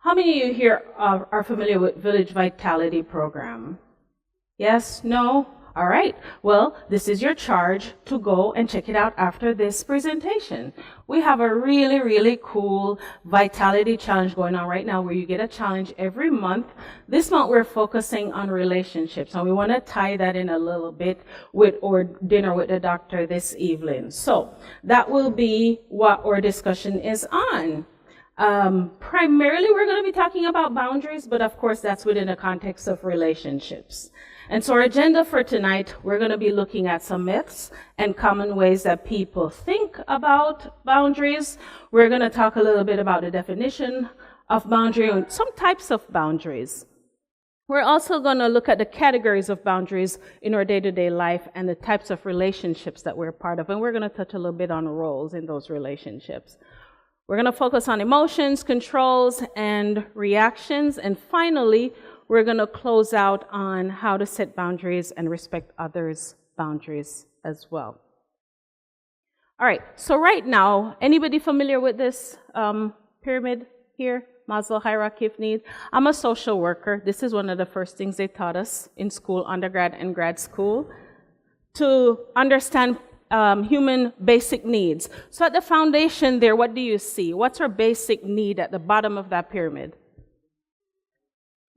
How many of you here are familiar with Village Vitality Program? Yes? No? All right. Well, this is your charge to go and check it out after this presentation. We have a really, really cool Vitality Challenge going on right now where you get a challenge every month. This month we're focusing on relationships, and we want to tie that in a little bit with our dinner with the doctor this evening. So that will be what our discussion is on. Primarily, we're going to be talking about boundaries, but of course, that's within the context of relationships. And so our agenda for tonight, we're going to be looking at some myths and common ways that people think about boundaries. We're going to talk a little bit about the definition of boundary and some types of boundaries. We're also going to look at the categories of boundaries in our day-to-day life and the types of relationships that we're part of. And we're going to touch a little bit on roles in those relationships. We're going to focus on emotions, controls, and reactions. And finally, we're going to close out on how to set boundaries and respect others' boundaries as well. All right, so right now, anybody familiar with this pyramid here? Maslow hierarchy of needs. I'm a social worker. This is one of the first things they taught us in school, undergrad and grad school, to understand human basic needs. So at the foundation there, what do you see? What's our basic need at the bottom of that pyramid?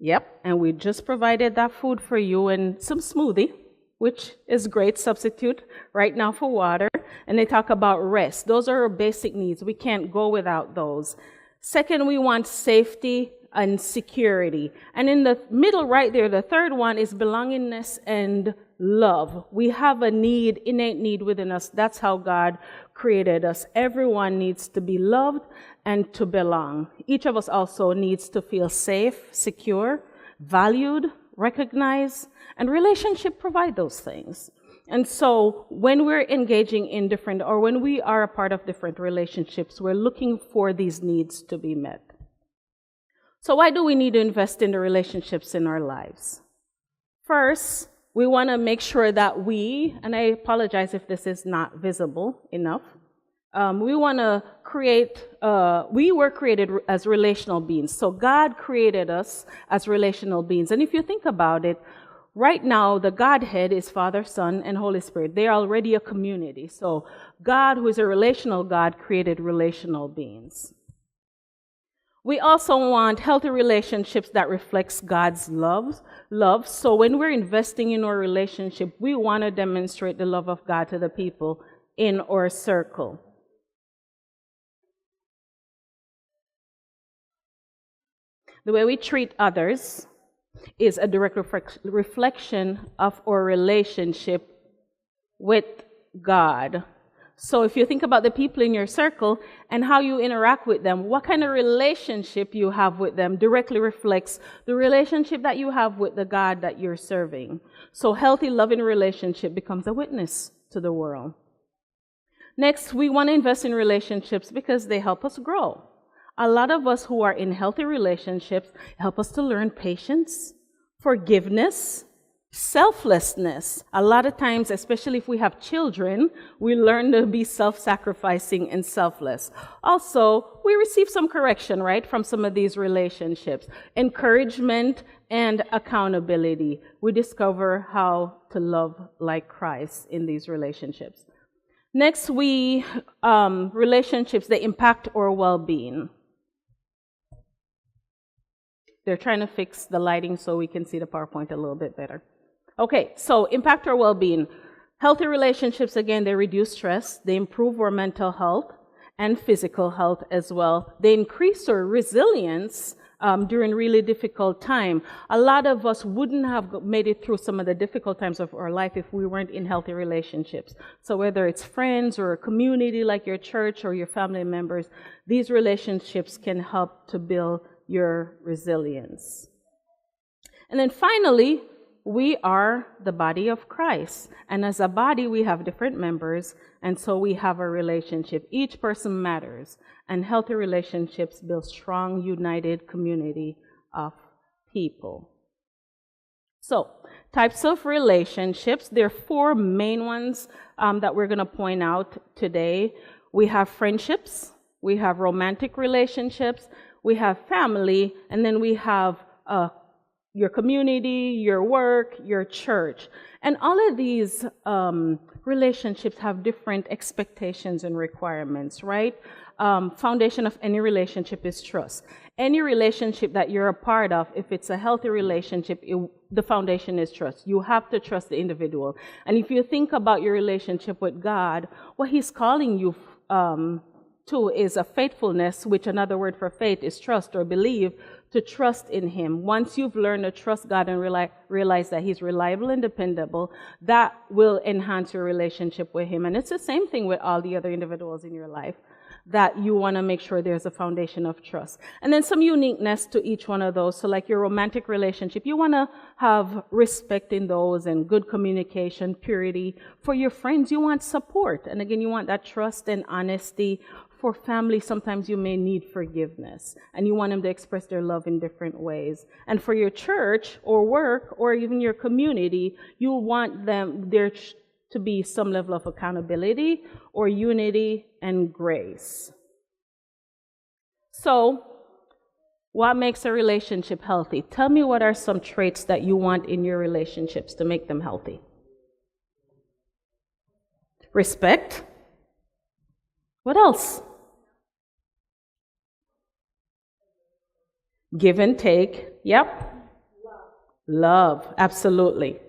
Yep, and we just provided that food for you and some smoothie, which is great substitute right now for water. And they talk about rest. Those are our basic needs. We can't go without those. Second, we want safety and security. And in the middle right there, the third one is belongingness and love. We have a need, innate need within us. That's how God created us. Everyone needs to be loved and to belong. Each of us also needs to feel safe, secure, valued, recognized, and relationship provide those things. And so when we're engaging in different, or when we are a part of different relationships, we're looking for these needs to be met. So why do we need to invest in the relationships in our lives? First, we want to make sure that we, and I apologize if this is not visible enough, we want to create, we were created as relational beings. So God created us as relational beings. And if you think about it, right now the Godhead is Father, Son, and Holy Spirit. They are already a community. So God, who is a relational God, created relational beings. We also want healthy relationships that reflects God's love. So when we're investing in our relationship, we want to demonstrate the love of God to the people in our circle. The way we treat others is a direct reflection of our relationship with God. So if you think about the people in your circle and how you interact with them, what kind of relationship you have with them directly reflects the relationship that you have with the God that you're serving. So healthy, loving relationship becomes a witness to the world. Next, we want to invest in relationships because they help us grow. A lot of us who are in healthy relationships help us to learn patience, forgiveness, selflessness. A lot of times, especially if we have children, we learn to be self-sacrificing and selfless. Also, we receive some correction, right, from some of these relationships. Encouragement and accountability. We discover how to love like Christ in these relationships. Next, relationships that impact our well-being. They're trying to fix the lighting so we can see the PowerPoint a little bit better. Okay, so impact our well-being. Healthy relationships, again, they reduce stress, they improve our mental health and physical health as well. They increase our resilience during really difficult time. A lot of us wouldn't have made it through some of the difficult times of our life if we weren't in healthy relationships. So whether it's friends or a community like your church or your family members, these relationships can help to build your resilience. And then finally, we are the body of Christ. And as a body, we have different members, and so we have a relationship. Each person matters, and healthy relationships build strong, united community of people. So, types of relationships. There are four main ones that we're going to point out today. We have friendships, we have romantic relationships, we have family, and then we have your community, your work, your church. And all of these relationships have different expectations and requirements, right? Foundation of any relationship is trust. Any relationship that you're a part of, if it's a healthy relationship, the foundation is trust. You have to trust the individual. And if you think about your relationship with God, what He's calling you to is a faithfulness, which another word for faith is trust or believe, to trust in Him. Once you've learned to trust God and realize that He's reliable and dependable, that will enhance your relationship with Him. And it's the same thing with all the other individuals in your life, that you want to make sure there's a foundation of trust. And then some uniqueness to each one of those. So like your romantic relationship, you want to have respect in those and good communication, purity. For your friends, you want support. And again, you want that trust and honesty. For family, sometimes you may need forgiveness, and you want them to express their love in different ways. And for your church or work or even your community, you want there to be some level of accountability or unity and grace. So, what makes a relationship healthy? Tell me, what are some traits that you want in your relationships to make them healthy? Respect. What else? Give and take. Yep. Love. Absolutely.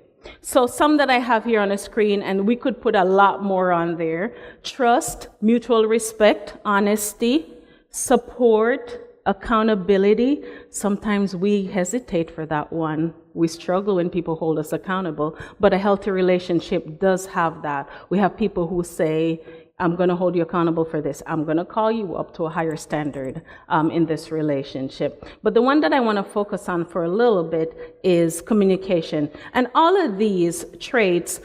So some that I have here on the screen, and we could put a lot more on there. Trust, mutual respect, honesty, support, accountability. Sometimes we hesitate for that one. We struggle when people hold us accountable, but a healthy relationship does have that. We have people who say, I'm going to hold you accountable for this. I'm going to call you up to a higher standard in this relationship. But the one that I want to focus on for a little bit is communication. And all of these traits,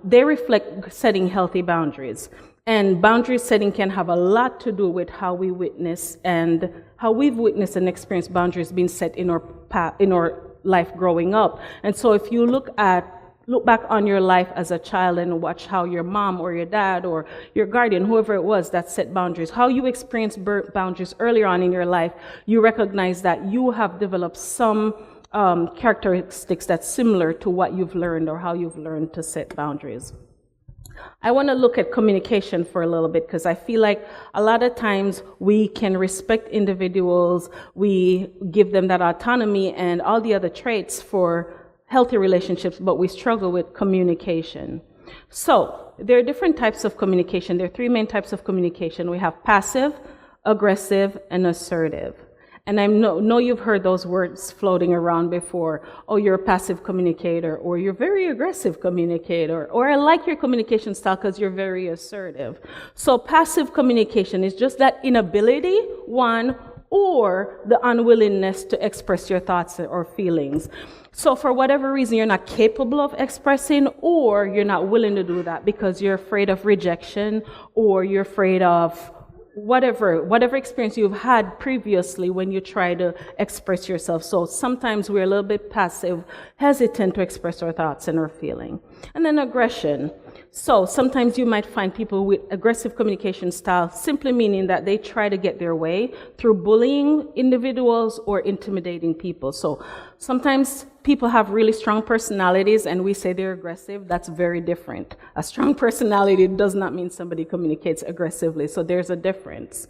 they reflect setting healthy boundaries. And boundary setting can have a lot to do with how we witness and how we've witnessed and experienced boundaries being set in our life growing up. And so if you look back on your life as a child and watch how your mom or your dad or your guardian, whoever it was that set boundaries, how you experienced boundaries earlier on in your life, you recognize that you have developed some characteristics that's similar to what you've learned or how you've learned to set boundaries. I want to look at communication for a little bit, because I feel like a lot of times we can respect individuals, we give them that autonomy and all the other traits for healthy relationships, but we struggle with communication. So there are different types of communication. There are three main types of communication. We have passive, aggressive, and assertive. And I know you've heard those words floating around before. Oh, you're a passive communicator, or you're very aggressive communicator, or I like your communication style because you're very assertive. So passive communication is just that inability, one, or the unwillingness to express your thoughts or feelings. So for whatever reason, you're not capable of expressing, or you're not willing to do that because you're afraid of rejection, or you're afraid of whatever experience you've had previously when you try to express yourself. So sometimes we're a little bit passive, hesitant to express our thoughts and our feeling. And then aggression. So sometimes you might find people with aggressive communication style, simply meaning that they try to get their way through bullying individuals or intimidating people. So sometimes people have really strong personalities and we say they're aggressive. That's very different. A strong personality does not mean somebody communicates aggressively. So there's a difference.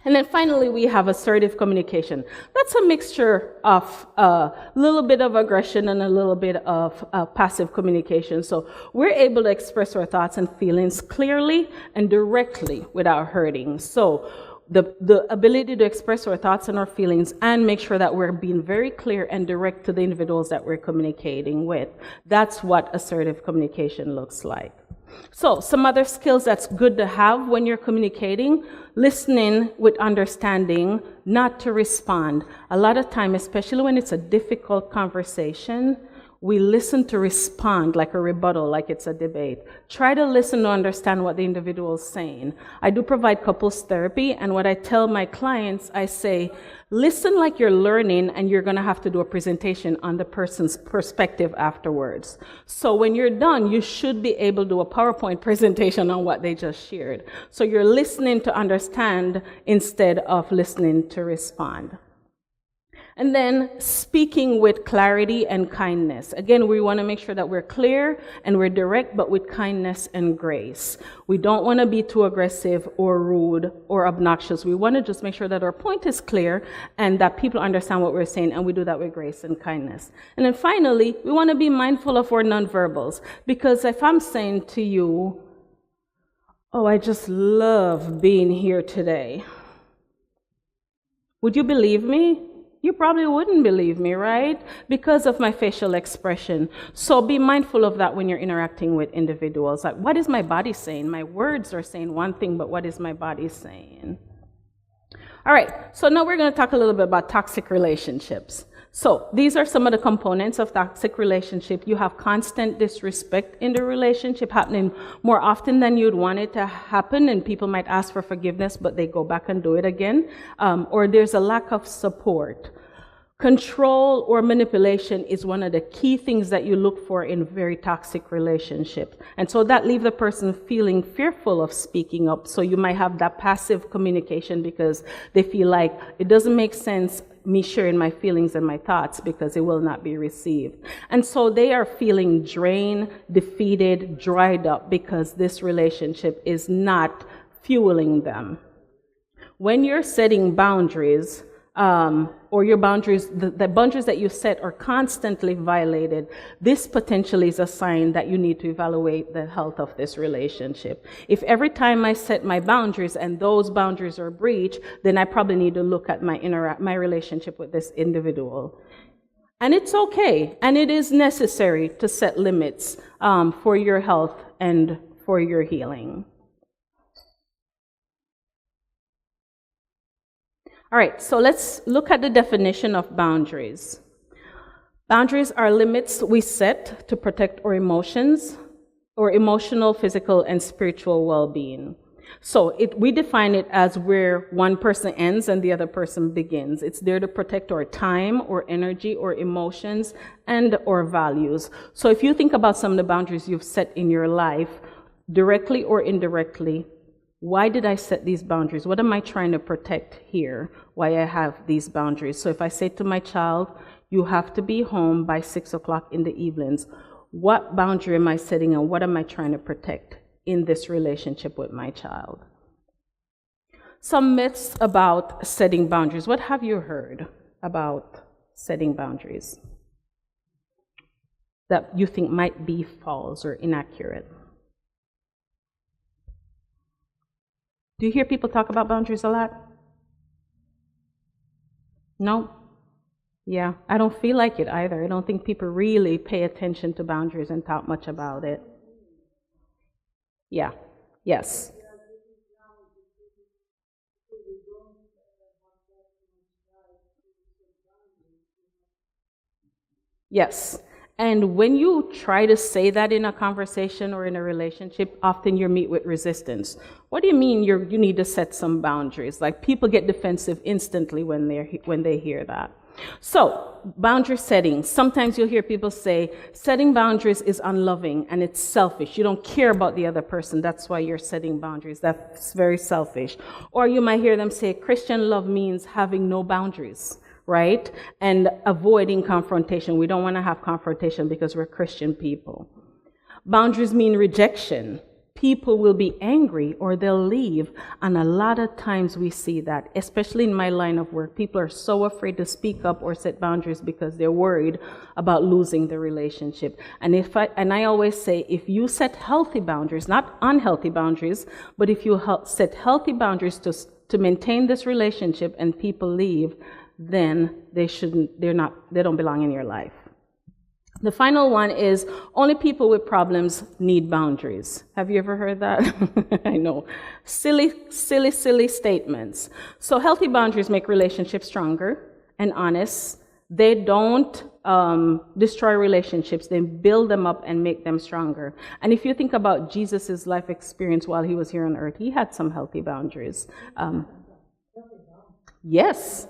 And then finally, we have assertive communication. That's a mixture of a little bit of aggression and a little bit of passive communication. So we're able to express our thoughts and feelings clearly and directly without hurting. So the ability to express our thoughts and our feelings and make sure that we're being very clear and direct to the individuals that we're communicating with. That's what assertive communication looks like. So some other skills that's good to have when you're communicating: listening with understanding, not to respond. A lot of time, especially when it's a difficult conversation, We listen to respond like a rebuttal, like it's a debate. Try to listen to understand what the individual is saying. I do provide couples therapy, and what I tell my clients, I say, listen like you're learning, and you're going to have to do a presentation on the person's perspective afterwards. So when you're done, you should be able to do a PowerPoint presentation on what they just shared. So you're listening to understand instead of listening to respond. And then speaking with clarity and kindness. Again, we want to make sure that we're clear and we're direct, but with kindness and grace. We don't want to be too aggressive or rude or obnoxious. We want to just make sure that our point is clear and that people understand what we're saying, and we do that with grace and kindness. And then finally, we want to be mindful of our nonverbals, because if I'm saying to you, oh, I just love being here today, would you believe me? You probably wouldn't believe me, right? Because of my facial expression. So be mindful of that when you're interacting with individuals. Like, what is my body saying? My words are saying one thing, but what is my body saying? All right, so now we're going to talk a little bit about toxic relationships. So these are some of the components of toxic relationship. You have constant disrespect in the relationship happening more often than you'd want it to happen, and people might ask for forgiveness, but they go back and do it again. Or there's a lack of support. Control or manipulation is one of the key things that you look for in very toxic relationships. And so that leaves the person feeling fearful of speaking up. So you might have that passive communication because they feel like it doesn't make sense me sharing my feelings and my thoughts because it will not be received. And so they are feeling drained, defeated, dried up because this relationship is not fueling them. When you're setting boundaries, or your boundaries, the boundaries that you set are constantly violated, this potentially is a sign that you need to evaluate the health of this relationship. If every time I set my boundaries and those boundaries are breached, then I probably need to look at my relationship with this individual. And it's okay, and it is necessary to set limits for your health and for your healing. All right, so let's look at the definition of boundaries. Boundaries are limits we set to protect our emotions, or emotional, physical, and spiritual well-being. So we define it as where one person ends and the other person begins. It's there to protect our time, or energy, or emotions, and or values. So if you think about some of the boundaries you've set in your life, directly or indirectly, why did I set these boundaries? What am I trying to protect here? Why I have these boundaries? So if I say to my child, you have to be home by 6 o'clock in the evenings, what boundary am I setting and what am I trying to protect in this relationship with my child? Some myths about setting boundaries. What have you heard about setting boundaries that you think might be false or inaccurate? Do you hear people talk about boundaries a lot? No? Yeah, I don't feel like it either. I don't think people really pay attention to boundaries and talk much about it. Yeah, yes. Yes. And when you try to say that in a conversation or in a relationship, often you meet with resistance. What do you mean you need to set some boundaries? Like, people get defensive instantly when they hear that. So, boundary setting. Sometimes you'll hear people say, setting boundaries is unloving and it's selfish. You don't care about the other person. That's why you're setting boundaries. That's very selfish. Or you might hear them say, Christian love means having no boundaries. Right? And avoiding confrontation. We don't want to have confrontation because we're Christian people. Boundaries mean rejection. People will be angry or they'll leave. And a lot of times we see that, especially in my line of work. People are so afraid to speak up or set boundaries because they're worried about losing the relationship. And I always say, if you set healthy boundaries, not unhealthy boundaries, but if you set healthy boundaries to maintain this relationship and people leave, then they don't belong in your life. The final one is, only people with problems need boundaries. Have you ever heard that? I know. Silly statements. So healthy boundaries make relationships stronger and honest. They don't destroy relationships, they build them up and make them stronger. And if you think about Jesus's life experience while he was here on earth, he had some healthy boundaries. Yes,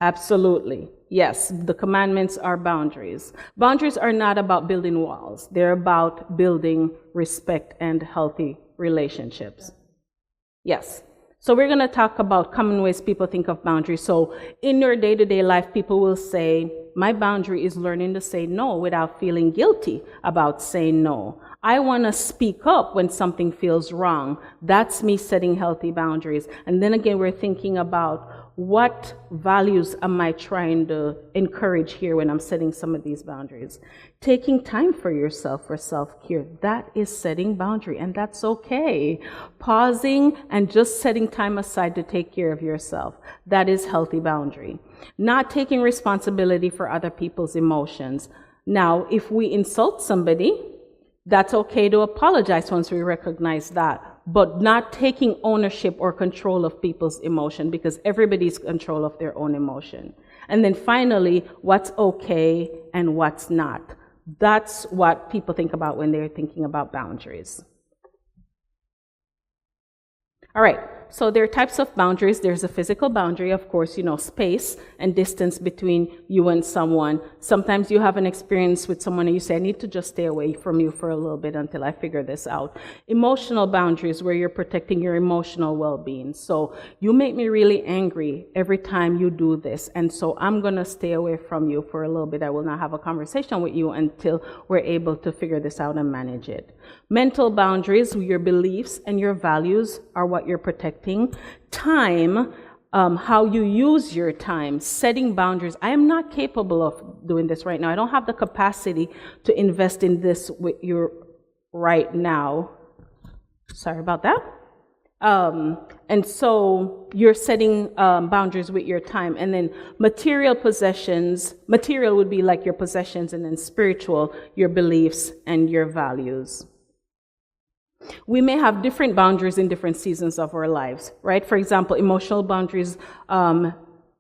absolutely. Yes, the commandments are boundaries. Boundaries are not about building walls. They're about building respect and healthy relationships. Yes. So we're going to talk about common ways people think of boundaries. So in your day-to-day life, people will say, my boundary is learning to say no without feeling guilty about saying no. I want to speak up when something feels wrong. That's me setting healthy boundaries. And then again, we're thinking about what values am I trying to encourage here when I'm setting some of these boundaries? Taking time for yourself for self-care, that is setting boundary, and that's okay. Pausing and just setting time aside to take care of yourself, that is healthy boundary. Not taking responsibility for other people's emotions. Now, if we insult somebody, that's okay to apologize once we recognize that, but not taking ownership or control of people's emotion, because everybody's in control of their own emotion. And then finally, what's okay and what's not. That's what people think about when they're thinking about boundaries. All right, so there are types of boundaries. There's a physical boundary, of course, space and distance between you and someone. Sometimes you have an experience with someone and you say, I need to just stay away from you for a little bit until I figure this out. Emotional boundaries, where you're protecting your emotional well-being. So you make me really angry every time you do this, and so I'm going to stay away from you for a little bit. I will not have a conversation with you until we're able to figure this out and manage it. Mental boundaries, your beliefs and your values are what you're protecting. Time, how you use your time, setting boundaries. I am not capable of doing this right now. I don't have the capacity to invest in this with you right now. Sorry about that. And so you're setting boundaries with your time. And then material possessions, material would be like your possessions, and then spiritual, your beliefs and your values. We may have different boundaries in different seasons of our lives, right? For example, emotional boundaries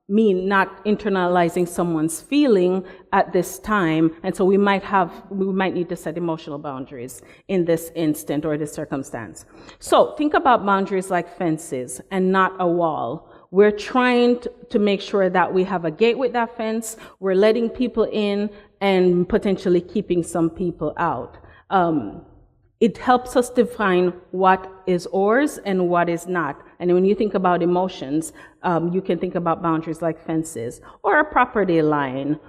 mean not internalizing someone's feeling at this time, and so we might need to set emotional boundaries in this instant or this circumstance. So think about boundaries like fences and not a wall. We're trying to make sure that we have a gate with that fence. We're letting people in and potentially keeping some people out. It helps us define what is ours and what is not. And when you think about emotions, you can think about boundaries like fences or a property line,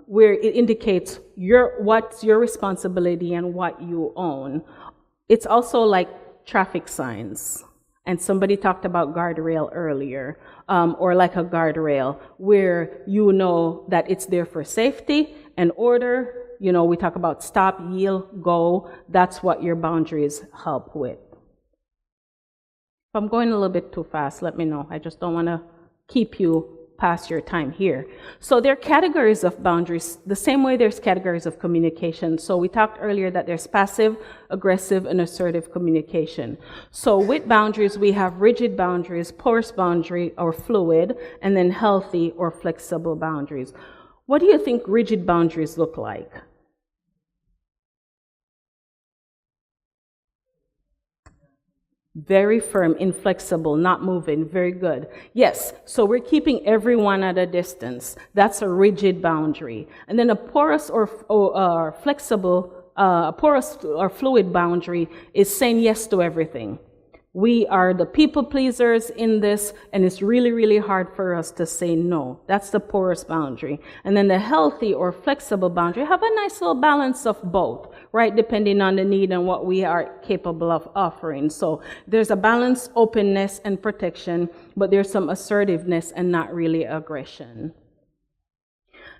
where it indicates what's your responsibility and what you own. It's also like traffic signs. And somebody talked about guardrail earlier, or like a guardrail, where you know that it's there for safety and order. We talk about stop, yield, go. That's what your boundaries help with. If I'm going a little bit too fast, let me know. I just don't want to keep you past your time here. So there are categories of boundaries, the same way there's categories of communication. So we talked earlier that there's passive, aggressive, and assertive communication. So with boundaries, we have rigid boundaries, porous boundary, or fluid, and then healthy or flexible boundaries. What do you think rigid boundaries look like? Very firm, inflexible, not moving. Very good. Yes, so we're keeping everyone at a distance. That's a rigid boundary. And then a porous or flexible, porous or fluid boundary is saying yes to everything. We are the people pleasers in this, and it's really, really hard for us to say no. That's the porous boundary. And then the healthy or flexible boundary have a nice little balance of both, right? Depending on the need and what we are capable of offering. So there's a balance, openness, and protection, but there's some assertiveness and not really aggression.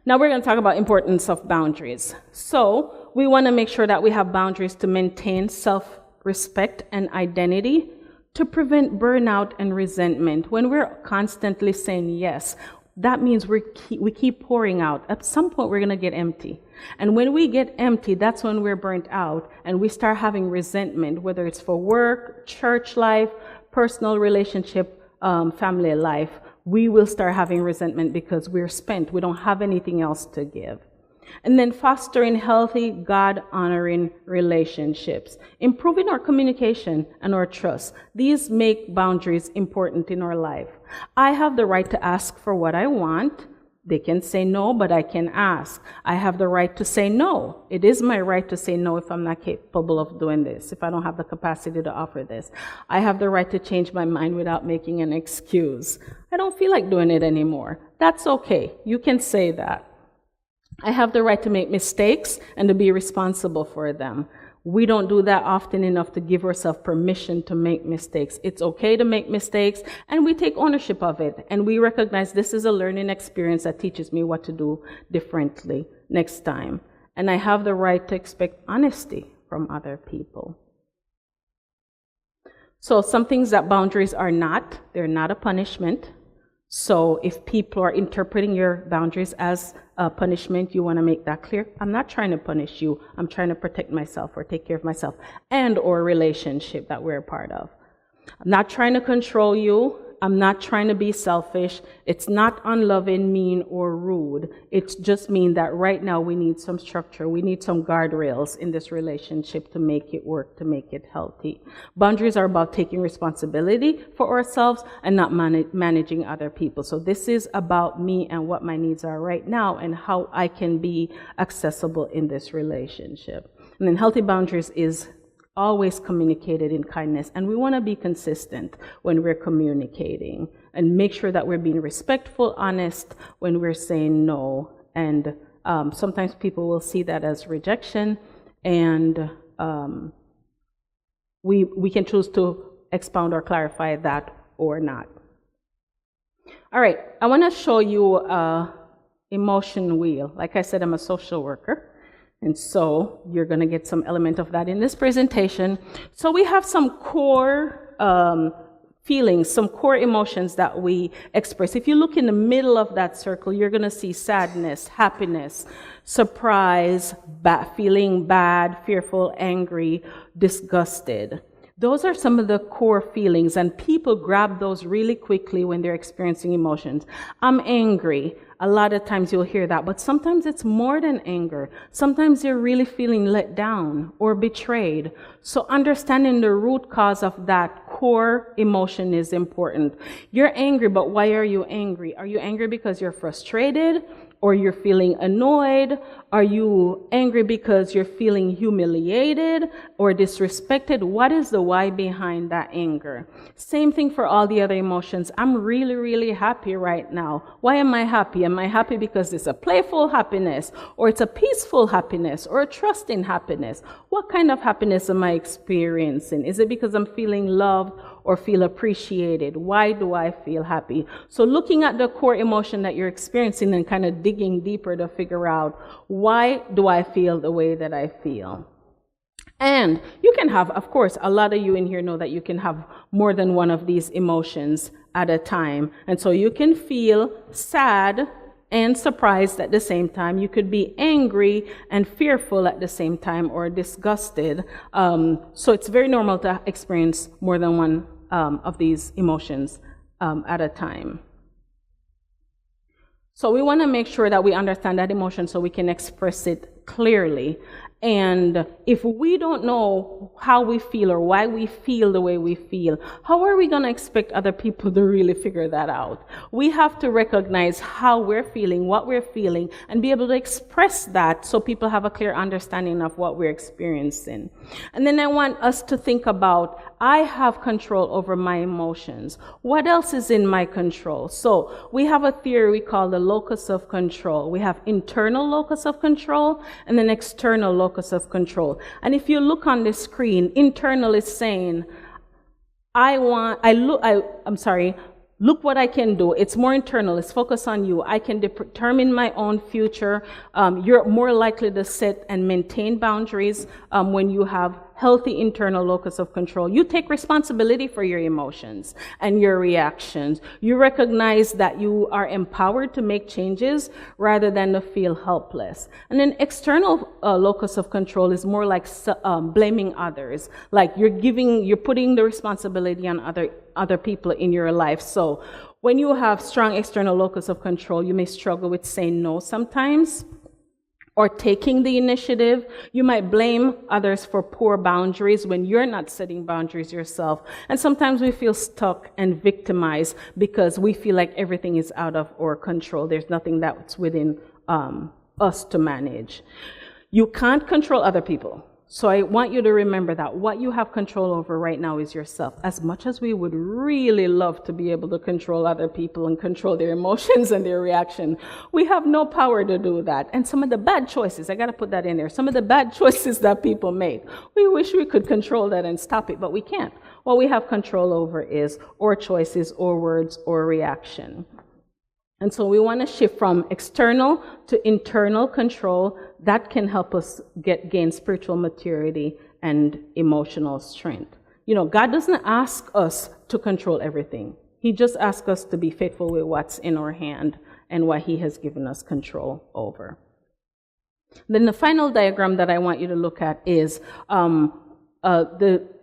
Now we're going to talk about importance of boundaries. So we want to make sure that we have boundaries to maintain self-respect and identity, to prevent burnout and resentment. When we're constantly saying yes, that means we keep pouring out. At some point, we're going to get empty. And when we get empty, that's when we're burnt out and we start having resentment, whether it's for work, church life, personal relationship, family life. we will start having resentment because we're spent. We don't have anything else to give. And then fostering healthy, God-honoring relationships, improving our communication and our trust. These make boundaries important in our life. I have the right to ask for what I want. They can say no, but I can ask. I have the right to say no. It is my right to say no if I'm not capable of doing this, if I don't have the capacity to offer this. I have the right to change my mind without making an excuse. I don't feel like doing it anymore. That's okay. You can say that. I have the right to make mistakes and to be responsible for them. We don't do that often enough to give ourselves permission to make mistakes. It's okay to make mistakes, and we take ownership of it. And we recognize this is a learning experience that teaches me what to do differently next time. And I have the right to expect honesty from other people. So some things that boundaries are not, they're not a punishment. So if people are interpreting your boundaries as a punishment, you want to make that clear. I'm not trying to punish you. I'm trying to protect myself or take care of myself and or relationship that we're a part of. I'm not trying to control you. I'm not trying to be selfish. It's not unloving, mean, or rude. It's just mean that right now we need some structure. We need some guardrails in this relationship to make it work, to make it healthy. Boundaries are about taking responsibility for ourselves and not managing other people. So this is about me and what my needs are right now and how I can be accessible in this relationship. And then healthy boundaries is always communicated in kindness, and we want to be consistent when we're communicating and make sure that we're being respectful, honest when we're saying no. And sometimes people will see that as rejection, and we can choose to expound or clarify that or not. All right, I want to show you an emotion wheel. Like I said, I'm a social worker. And so you're going to get some element of that in this presentation. So we have some core feelings, some core emotions that we express. If you look in the middle of that circle, you're going to see sadness, happiness, surprise, feeling bad, fearful, angry, disgusted. Those are some of the core feelings, and people grab those really quickly when they're experiencing emotions. I'm angry. A lot of times you'll hear that, but sometimes it's more than anger. Sometimes you're really feeling let down or betrayed. So understanding the root cause of that core emotion is important. You're angry, but why are you angry? Are you angry because you're frustrated? Or you're feeling annoyed? Are you angry because you're feeling humiliated or disrespected? What is the why behind that anger? Same thing for all the other emotions. I'm really, really happy right now. Why am I happy? Am I happy because it's a playful happiness, or it's a peaceful happiness, or a trusting happiness? What kind of happiness am I experiencing? Is it because I'm feeling loved or feel appreciated? Why do I feel happy? So looking at the core emotion that you're experiencing and kind of digging deeper to figure out, why do I feel the way that I feel? And you can have, of course, a lot of you in here know that you can have more than one of these emotions at a time. And so you can feel sad and surprised at the same time. You could be angry and fearful at the same time, or disgusted. So it's very normal to experience more than one of these emotions at a time. So we want to make sure that we understand that emotion so we can express it clearly. And if we don't know how we feel or why we feel the way we feel, how are we going to expect other people to really figure that out? We have to recognize how we're feeling, what we're feeling, and be able to express that so people have a clear understanding of what we're experiencing. And then I want us to think about, I have control over my emotions. What else is in my control? So we have a theory we call the locus of control. We have internal locus of control and then external locus of control. And if you look on the screen, internal is saying, look what I can do. It's more internal. It's focused on you. I can determine my own future. You're more likely to set and maintain boundaries when you have healthy internal locus of control, you take responsibility for your emotions and your reactions. You recognize that you are empowered to make changes rather than to feel helpless. And then external locus of control is more like blaming others. Like you're putting the responsibility on other people in your life. So when you have strong external locus of control, you may struggle with saying no sometimes, or taking the initiative. You might blame others for poor boundaries when you're not setting boundaries yourself. And sometimes we feel stuck and victimized because we feel like everything is out of our control. There's nothing that's within us to manage. You can't control other people. So I want you to remember that what you have control over right now is yourself. As much as we would really love to be able to control other people and control their emotions and their reaction, we have no power to do that. And some of the bad choices, I got to put that in there, some of the bad choices that people make, we wish we could control that and stop it, but we can't. What we have control over is our choices, or words, or reaction. And so we want to shift from external to internal control. That can help us gain spiritual maturity and emotional strength. You know, God doesn't ask us to control everything. He just asks us to be faithful with what's in our hand and what He has given us control over. Then the final diagram that I want you to look at is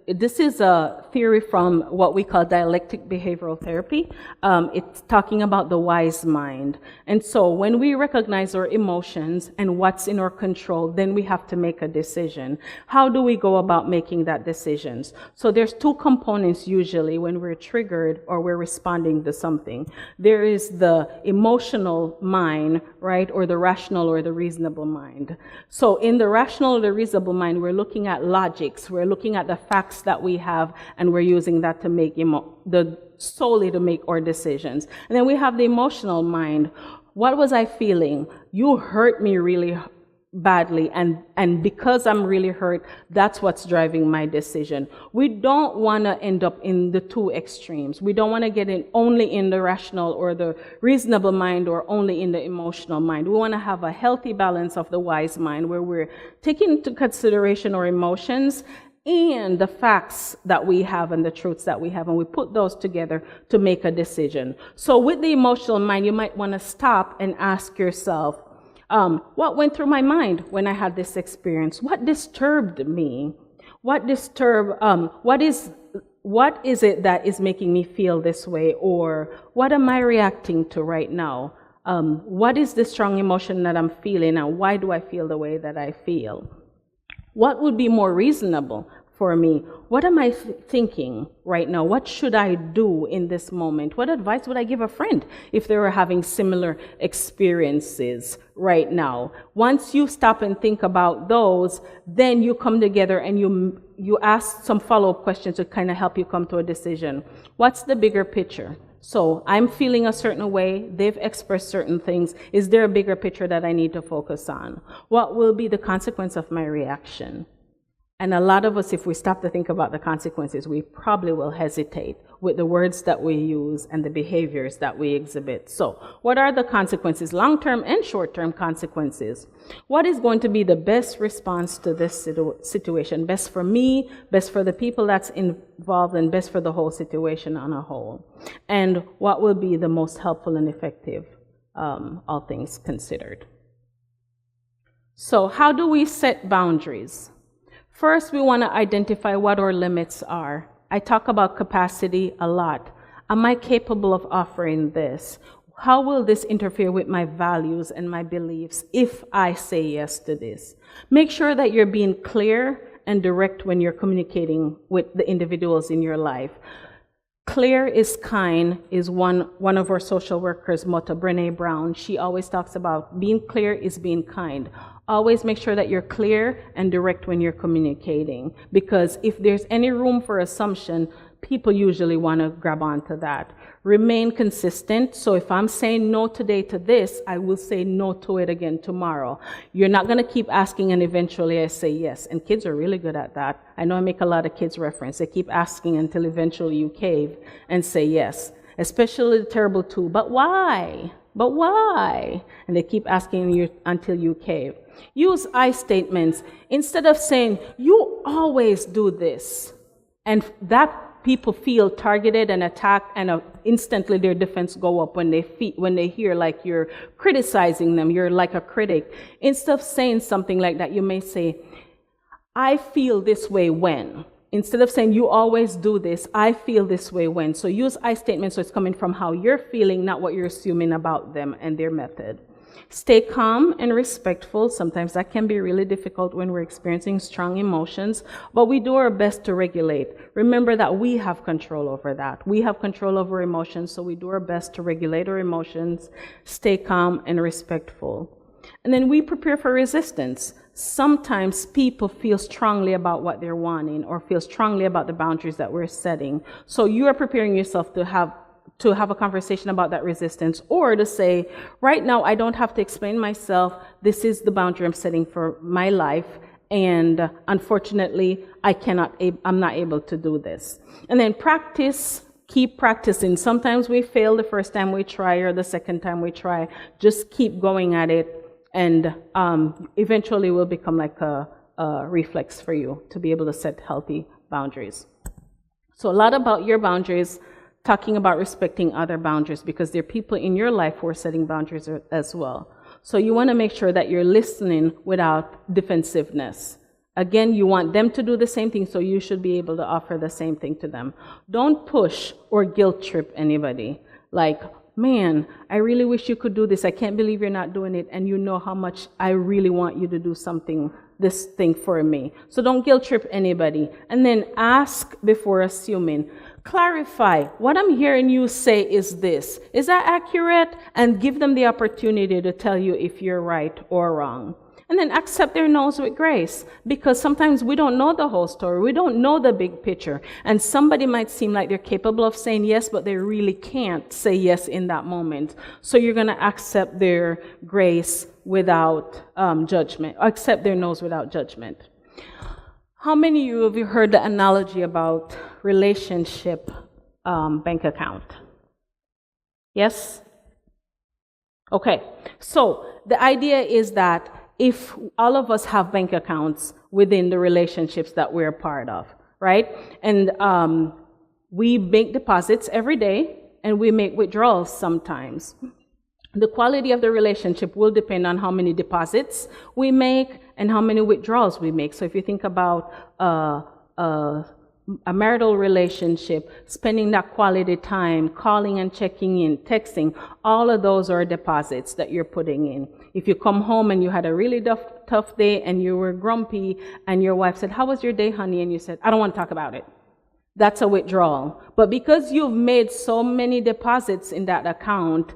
this is a theory from what we call dialectic behavioral therapy. It's talking about the wise mind. And so when we recognize our emotions and what's in our control, then we have to make a decision. How do we go about making that decision? So there's two components usually when we're triggered or we're responding to something. There is the emotional mind, right, or the rational or the reasonable mind. So in the rational or the reasonable mind, we're looking at logics, we're looking at the facts that we have, and we're using that to make solely to make our decisions. And then we have the emotional mind. What was I feeling? You hurt me really badly, and because I'm really hurt, that's what's driving my decision. We don't want to end up in the two extremes. We don't want to get in only in the rational or the reasonable mind, or only in the emotional mind. We want to have a healthy balance of the wise mind, where we're taking into consideration our emotions and the facts that we have and the truths that we have, and we put those together to make a decision. So with the emotional mind, you might want to stop and ask yourself, what went through my mind when I had this experience? What disturbed me? What is it that is making me feel this way? Or what am I reacting to right now? What is the strong emotion that I'm feeling, and why do I feel the way that I feel? What would be more reasonable for me? What am I thinking right now? What should I do in this moment? What advice would I give a friend if they were having similar experiences right now? Once you stop and think about those, then you come together and you ask some follow-up questions to kind of help you come to a decision. What's the bigger picture? So I'm feeling a certain way, they've expressed certain things. Is there a bigger picture that I need to focus on? What will be the consequence of my reaction? And a lot of us, if we stop to think about the consequences, we probably will hesitate with the words that we use and the behaviors that we exhibit. So what are the consequences, long-term and short-term consequences? What is going to be the best response to this situation? Best for me, best for the people that's involved, and best for the whole situation on a whole? And what will be the most helpful and effective, all things considered? So how do we set boundaries? First, we want to identify what our limits are. I talk about capacity a lot. Am I capable of offering this? How will this interfere with my values and my beliefs if I say yes to this? Make sure that you're being clear and direct when you're communicating with the individuals in your life. Clear is kind is one of our social workers' motto, Brené Brown. She always talks about being clear is being kind. Always make sure that you're clear and direct when you're communicating, because if there's any room for assumption, people usually want to grab onto that. Remain consistent. So if I'm saying no today to this, I will say no to it again tomorrow. You're not going to keep asking and eventually I say yes. And kids are really good at that. I know I make a lot of kids reference. They keep asking until eventually you cave and say yes. Especially the terrible two. But why? But why? And they keep asking you until you cave. Use I statements. Instead of saying, you always do this. And that people feel targeted and attacked, and instantly their defense go up when they hear like you're criticizing them, you're like a critic. Instead of saying something like that, you may say, I feel this way when. Instead of saying, you always do this, I feel this way when. So use I statements so it's coming from how you're feeling, not what you're assuming about them and their method. Stay calm and respectful. Sometimes that can be really difficult when we're experiencing strong emotions, but we do our best to regulate. Remember that we have control over that. We have control over emotions, so we do our best to regulate our emotions, stay calm and respectful. And then we prepare for resistance. Sometimes people feel strongly about what they're wanting or feel strongly about the boundaries that we're setting. So you are preparing yourself to have a conversation about that resistance, or to say, right now, I don't have to explain myself. This is the boundary I'm setting for my life. And unfortunately, I'm not able to do this. And then keep practicing. Sometimes we fail the first time we try or the second time we try. Just keep going at it. And eventually will become like a reflex for you to be able to set healthy boundaries. So a lot about your boundaries, talking about respecting other boundaries, because there are people in your life who are setting boundaries as well. So you want to make sure that you're listening without defensiveness. Again, you want them to do the same thing, so you should be able to offer the same thing to them. Don't push or guilt trip anybody. Like, man, I really wish you could do this. I can't believe you're not doing it. And you know how much I really want you to do this thing for me. So don't guilt trip anybody. And then ask before assuming. Clarify. What I'm hearing you say is this. Is that accurate? And give them the opportunity to tell you if you're right or wrong. And then accept their no's with grace, because sometimes we don't know the whole story. We don't know the big picture. And somebody might seem like they're capable of saying yes, but they really can't say yes in that moment. So you're going to accept their grace without judgment, accept their no's without judgment. How many of you have heard the analogy about relationship bank account? Yes? Okay. So the idea is that if all of us have bank accounts within the relationships that we're a part of, right? And we make deposits every day and we make withdrawals sometimes. The quality of the relationship will depend on how many deposits we make and how many withdrawals we make. So if you think about a marital relationship, spending that quality time, calling and checking in, texting, all of those are deposits that you're putting in. If you come home and you had a really tough day and you were grumpy and your wife said, "How was your day, honey?" and you said, "I don't want to talk about it." That's a withdrawal. But because you've made so many deposits in that account,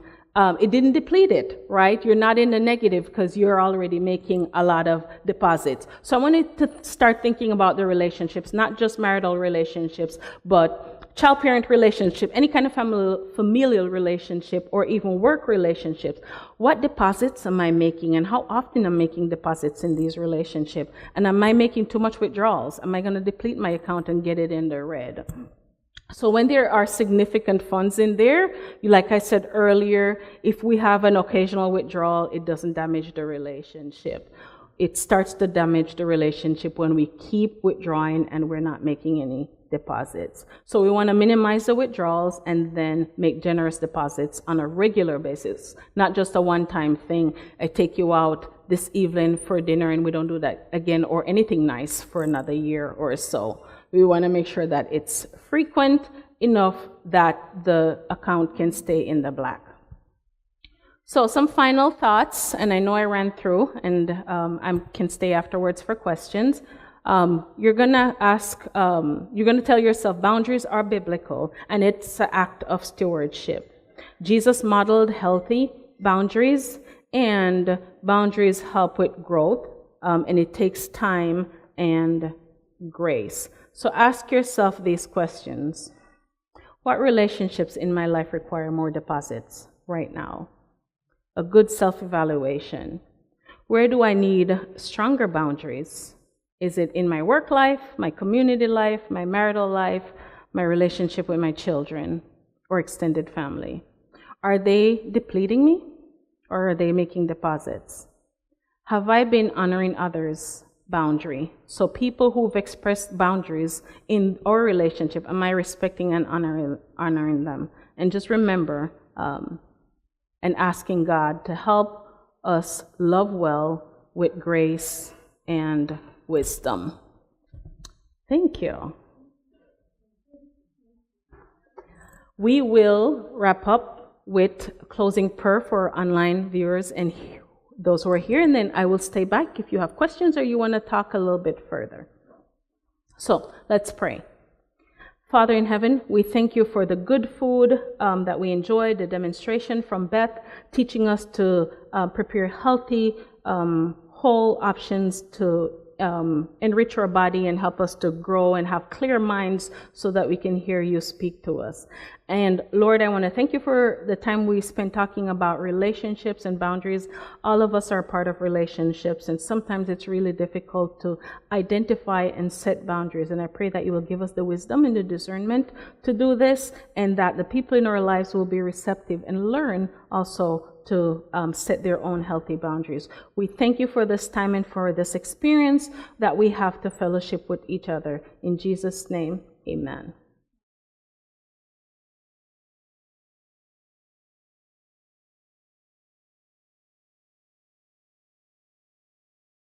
it didn't deplete it, right? You're not in the negative because you're already making a lot of deposits. So I wanted to start thinking about the relationships, not just marital relationships, but child-parent relationship, any kind of familial relationship, or even work relationships. What deposits am I making, and how often am I making deposits in these relationships? And am I making too much withdrawals? Am I going to deplete my account and get it in the red? So when there are significant funds in there, like I said earlier, if we have an occasional withdrawal, it doesn't damage the relationship. It starts to damage the relationship when we keep withdrawing and we're not making any deposits. So we want to minimize the withdrawals and then make generous deposits on a regular basis, not just a one-time thing. I take you out this evening for dinner and we don't do that again, or anything nice for another year or so. We want to make sure that it's frequent enough that the account can stay in the black. So some final thoughts, and I know I ran through, and I can stay afterwards for questions. You're going to tell yourself boundaries are biblical, and it's an act of stewardship. Jesus modeled healthy boundaries, and boundaries help with growth, and it takes time and grace. So ask yourself these questions. What relationships in my life require more deposits right now? A good self-evaluation. Where do I need stronger boundaries? Is it in my work life, my community life, my marital life, my relationship with my children or extended family? Are they depleting me, or are they making deposits? Have I been honoring others boundary. So people who've expressed boundaries in our relationship, am I respecting and honoring them? And just remember, and asking God to help us love well with grace and wisdom. Thank you. We will wrap up with closing prayer for online viewers and those who are here, and then I will stay back if you have questions or you want to talk a little bit further. So let's pray. Father in heaven, we thank you for the good food that we enjoyed, the demonstration from Beth, teaching us to prepare healthy, whole options to enrich our body and help us to grow and have clear minds so that we can hear you speak to us. And Lord, I want to thank you for the time we spent talking about relationships and boundaries. All of us are part of relationships, and sometimes it's really difficult to identify and set boundaries. And I pray that you will give us the wisdom and the discernment to do this, and that the people in our lives will be receptive and learn also to set their own healthy boundaries. We thank you for this time and for this experience that we have to fellowship with each other. In Jesus' name, amen.